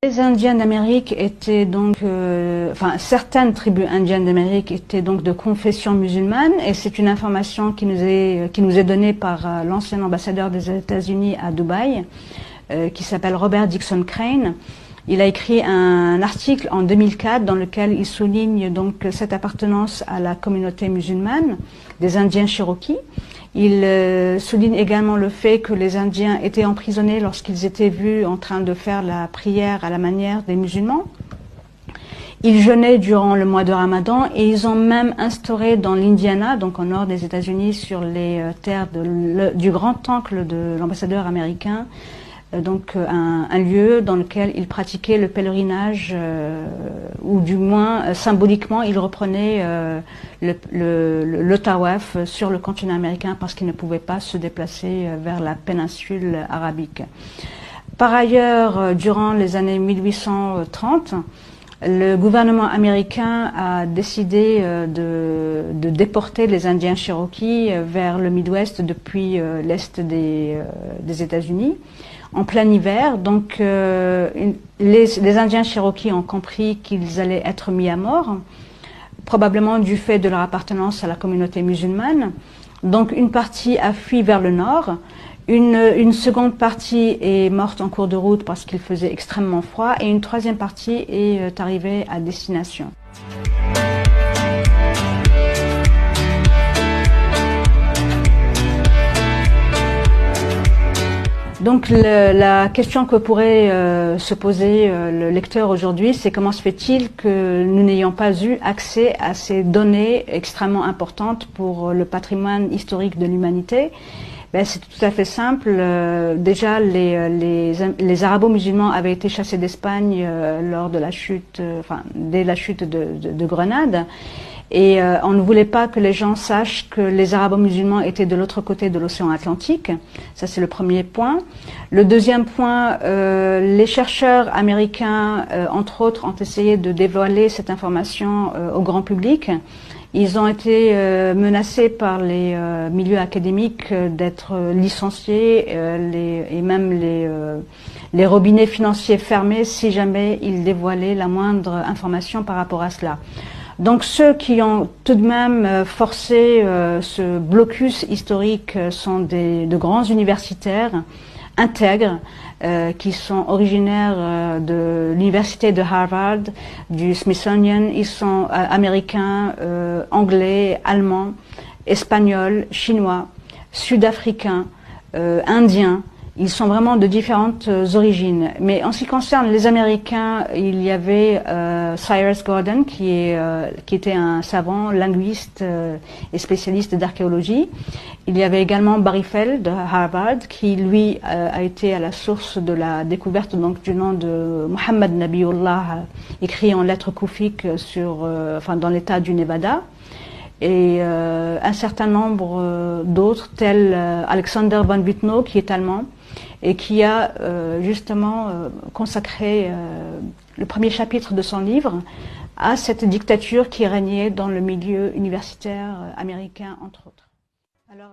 Les Indiens d'Amérique étaient donc, certaines tribus indiennes d'Amérique étaient donc de confession musulmane, et c'est une information qui nous est donnée par l'ancien ambassadeur des États-Unis à Dubaï, qui s'appelle Robert Dixon Crane. Il a écrit un article en 2004 dans lequel il souligne donc cette appartenance à la communauté musulmane des Indiens Cherokees. Il souligne également le fait que les Indiens étaient emprisonnés lorsqu'ils étaient vus en train de faire la prière à la manière des musulmans. Ils jeûnaient durant le mois de Ramadan et ils ont même instauré dans l'Indiana, donc au nord des États-Unis, sur les terres du grand oncle de l'ambassadeur américain, donc un lieu dans lequel ils pratiquaient le pèlerinage, ou du moins symboliquement ils reprenaient le tawaf sur le continent américain parce qu'ils ne pouvaient pas se déplacer vers la péninsule arabique. Par ailleurs, durant les années 1830, le gouvernement américain a décidé de déporter les Indiens Cherokees vers le Midwest depuis l'est des États-Unis en plein hiver. Donc les Indiens Cherokees ont compris qu'ils allaient être mis à mort, probablement du fait de leur appartenance à la communauté musulmane. Donc une partie a fui vers le nord. Une seconde partie est morte en cours de route parce qu'il faisait extrêmement froid, et une troisième partie est arrivée à destination. Donc la question que pourrait se poser le lecteur aujourd'hui, c'est comment se fait-il que nous n'ayons pas eu accès à ces données extrêmement importantes pour le patrimoine historique de l'humanité? Ben, c'est tout à fait simple. Déjà, les arabo-musulmans avaient été chassés d'Espagne lors de la chute, dès la chute de Grenade. Et on ne voulait pas que les gens sachent que les arabo-musulmans étaient de l'autre côté de l'océan Atlantique. Ça, c'est le premier point. Le deuxième point, les chercheurs américains, entre autres, ont essayé de dévoiler cette information au grand public. Ils ont été menacés par les milieux académiques d'être licenciés, et même les robinets financiers fermés si jamais ils dévoilaient la moindre information par rapport à cela. Donc ceux qui ont tout de même forcé ce blocus historique sont de grands universitaires intègres qui sont originaires de l'université de Harvard, du Smithsonian. Ils sont américains, anglais, allemands, espagnols, chinois, sud-africains, indiens. Ils sont vraiment de différentes origines. Mais en ce qui concerne les Américains, il y avait Cyrus Gordon, qui était un savant, linguiste et spécialiste d'archéologie. Il y avait également Barry Feld de Harvard, qui lui a été à la source de la découverte donc du nom de Muhammad Nabiullah, écrit en lettres koufiques dans l'état du Nevada. Et un certain nombre d'autres, tels Alexander von Wittnow, qui est allemand, et qui a justement consacré le premier chapitre de son livre à cette dictature qui régnait dans le milieu universitaire américain, entre autres. Alors...